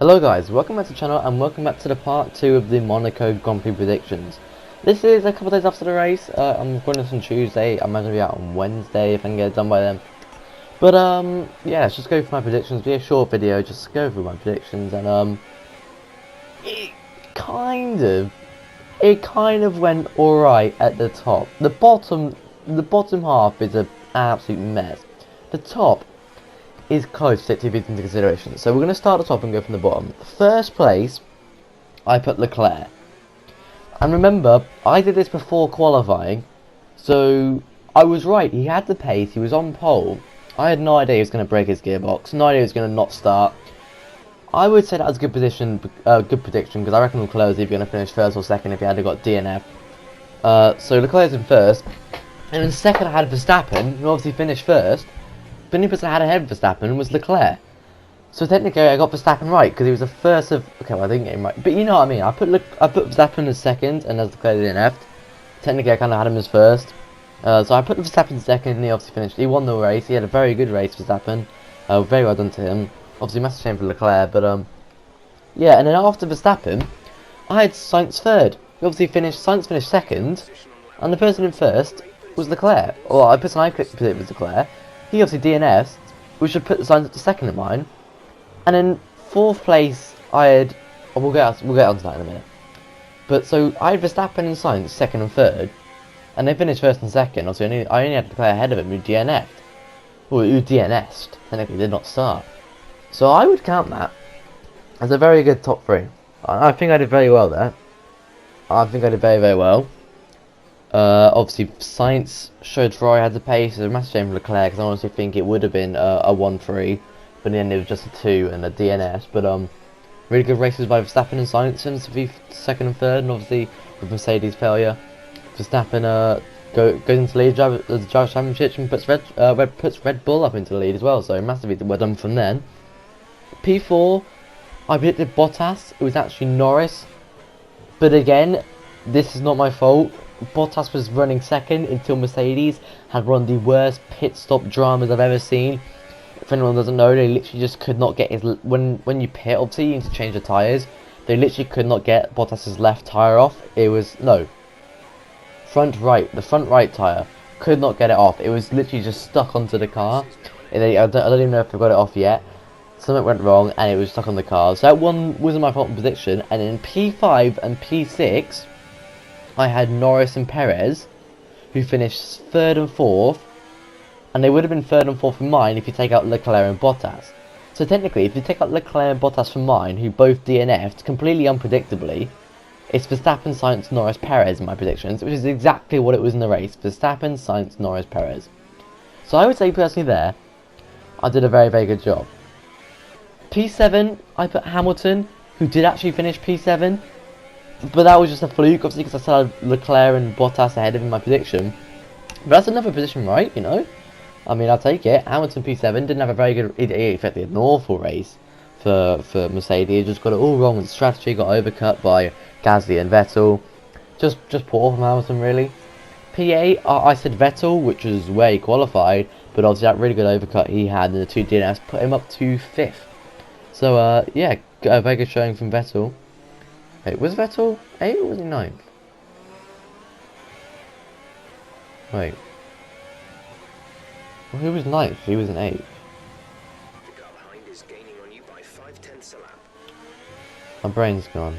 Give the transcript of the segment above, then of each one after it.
Hello guys, welcome back to the channel and welcome back to the part 2 of the Monaco Grand Prix predictions. This is a couple of days after the race. I'm recording this on Tuesday. I'm going to be out on Wednesday if I can get it done by then. But yeah, let's just go for my predictions. Be a short video, just go through my predictions, and it kind of went alright at the top. The bottom half is an absolute mess. The top is close to take into consideration. So we're going to start at the top and go from the bottom. First place, I put Leclerc. And remember, I did this before qualifying, so I was right. He had the pace, he was on pole. I had no idea he was going to break his gearbox, no idea he was going to not start. I would say that was a good prediction, because I reckon Leclerc was either going to finish first or second if he had got DNF. So Leclerc's in first, and in second I had Verstappen, who obviously finished first. The only person I had ahead of Verstappen was Leclerc. So technically I got Verstappen right, because he was the first of... Okay, well I didn't get him right. But you know what I mean, I put Verstappen as second, and as Leclerc DNF'd. Technically I kind of had him as first. So I put Verstappen second, and he obviously finished. He won the race, he had a very good race, Verstappen. Very well done to him. Obviously massive shame for Leclerc, but yeah, and then after Verstappen, I had Sainz third. He obviously Sainz finished second, and the person in first was Leclerc. Or the person I picked was Leclerc. He obviously DNFs, which should put the Sainz up to second in mine. And in fourth place, I had... Oh, we'll get onto that in a minute. But so, I had Verstappen and Sainz second and third. And they finished first and second. Obviously, I only had Leclerc ahead of him who DNF'd. Well, who DNS'd. Technically did not start. So I would count that as a very good top three. I think I did very well there. I think I did very, very well. Obviously, Sainz showed Ferrari had the pace. It's a massive shame for Leclerc, because I honestly think it would have been a 1-3, but in the end it was just a 2 and a DNS. But really good races by Verstappen and Sainz to be second and third, and obviously with Mercedes' failure, Verstappen goes into the lead of the Drivers' Championship and puts Red Bull up into the lead as well. So massively well done from then. P4, I predicted Bottas. It was actually Norris, but again, this is not my fault. Bottas was running second until Mercedes had one of the worst pit stop dramas I've ever seen. If anyone doesn't know, they literally just could not get his... When you pit, obviously you need to change the tyres. They literally could not get Bottas's left tyre off. It was... No. Front right. The front right tyre. Could not get it off. It was literally just stuck onto the car. And I don't even know if they've got it off yet. Something went wrong and it was stuck on the car. So that one wasn't my fault in prediction. And in P5 and P6... I had Norris and Perez, who finished third and fourth, and they would have been third and fourth in mine if you take out Leclerc and Bottas. So technically, if you take out Leclerc and Bottas from mine, who both DNF'd completely unpredictably, it's Verstappen, Sainz, Norris, Perez in my predictions, which is exactly what it was in the race. Verstappen, Sainz, Norris, Perez. So I would say personally there, I did a very, very good job. P7, I put Hamilton, who did actually finish P7. But that was just a fluke, obviously, because I still had Leclerc and Bottas ahead of him in my prediction. But that's another position, right, you know? I mean, I'll take it. Hamilton P7 didn't have a very good... He effectively had an awful race for Mercedes. He just got it all wrong with strategy, got overcut by Gasly and Vettel. Just poor from Hamilton, really. P8, I said Vettel, which was where he qualified. But obviously that really good overcut he had in the 2 DNFs put him up to 5th. So, yeah, a very good showing from Vettel. Wait, was Vettel 8 or was he 9th? Wait. Well, who was 9th? He was an 8th. The car behind is gaining on you by 0.5 a lap. My brain's gone.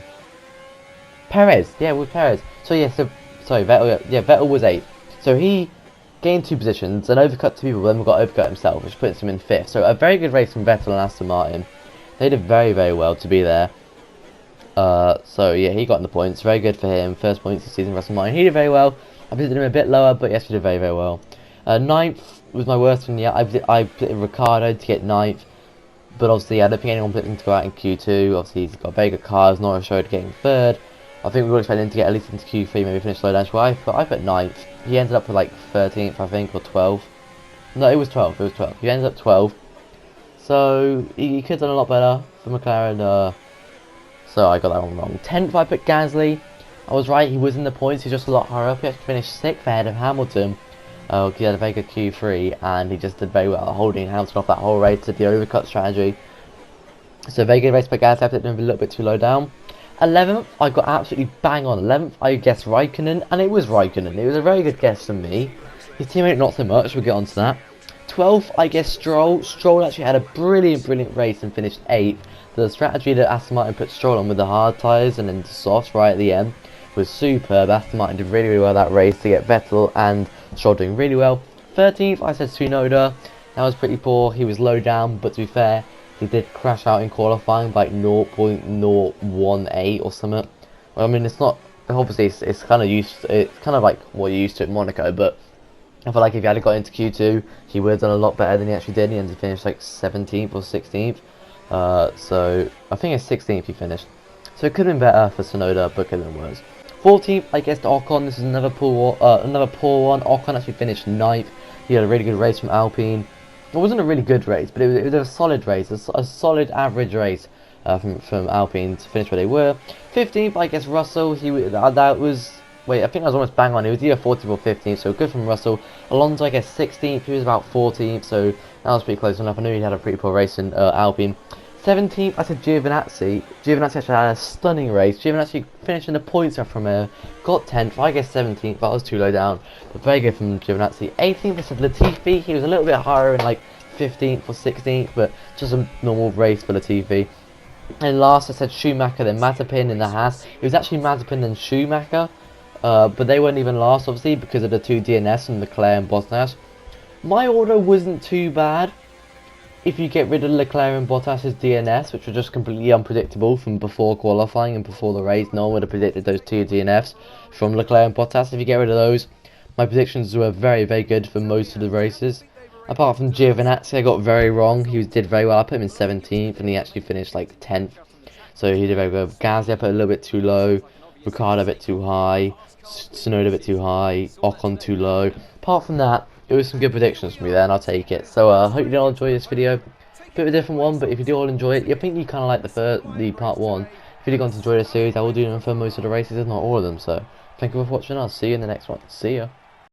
Perez! Yeah, it was Perez. So yeah, sorry, Vettel, yeah, Vettel was 8th. So he gained 2 positions and overcut 2 people, then got overcut himself, which puts him in 5th. So a very good race from Vettel and Aston Martin. They did very, very well to be there. So yeah, he got in the points. Very good for him. First points this season for Aston Martin. He did very well. I predicted him a bit lower, but yes, he did very, very well. 9th was my worst one yet. I predicted Ricardo to get 9th, but obviously I don't think anyone predicted him to go out in Q2. Obviously he's got very good cars. Norris showed getting 3rd. I think we were expecting him to get at least into Q3, maybe finish low down. So I put 9th. He ended up with like 13th, I think, or 12th. No, it was 12th. It was 12th. He ended up 12th. So he could have done a lot better for McLaren. So I got that one wrong. 10th, I put Gasly. I was right, he was in the points, he's just a lot higher up. He actually finished 6th ahead of Hamilton. He had a very good Q3, and he just did very well, holding Hamilton off that whole race to the overcut strategy. So very good race by Gasly. I put him a little bit too low down. 11th, I got absolutely bang on. 11th, I guessed Raikkonen, and it was Raikkonen. It was a very good guess from me. His teammate not so much. We'll get on to that. 12th, I guessed Stroll. Stroll actually had a brilliant race and finished 8th. The strategy that Aston Martin put Stroll on with the hard tyres and then the softs right at the end was superb. Aston Martin did really well that race to get Vettel and Stroll doing really well. 13th, I said Tsunoda. That was pretty poor. He was low down, but to be fair, he did crash out in qualifying by 0.018 or something. Well, I mean, it's not obviously it's kind of it's kind of like what you're used to at Monaco, but I feel like if he had got into Q2, he would have done a lot better than he actually did. He ended up finished like 17th or 16th. So I think it's 16th he finished. So it could have been better for Tsunoda, but could have been worse. 14th, I guess, to Ocon. This is another poor one. Ocon actually finished 9th. He had a really good race from Alpine. It wasn't a really good race, but it was a solid race, a solid average race from Alpine to finish where they were. 15th, I guess, Russell. That was. Wait, I think I was almost bang on. He was either 14th or 15th, so good from Russell. Alonso, I guess, 16th. He was about 14th, so that was pretty close enough. I knew he had a pretty poor race in Alpine. 17th, I said Giovinazzi. Giovinazzi actually had a stunning race. Giovinazzi finished in the points from got 10th. I guess 17th. That was too low down, but very good from Giovinazzi. 18th, I said Latifi. He was a little bit higher in like 15th or 16th, but just a normal race for Latifi. And last, I said Schumacher, then Mazepin in the Haas. It was actually Mazepin then Schumacher. But they weren't even last, obviously, because of the 2 DNFs from Leclerc and Bottas. My order wasn't too bad. If you get rid of Leclerc and Bottas' DNFs, which were just completely unpredictable from before qualifying and before the race, no one would have predicted those 2 DNFs from Leclerc and Bottas. If you get rid of those, my predictions were very good for most of the races. Apart from Giovinazzi, I got very wrong. He did very well. I put him in 17th, and he actually finished like 10th. So he did very well. Gasly, I put a little bit too low. Ricciardo a bit too high. Tsunoda a bit too high. Ocon too low. Apart from that, it was some good predictions from me there, and I'll take it. So I hope you all enjoy this video. Bit of a different one, but if you do all enjoy it, I think you kind of like the part 1. If you do want to enjoy the series, I will do them for most of the races, if not all of them. So thank you for watching. I'll see you in the next one. See ya.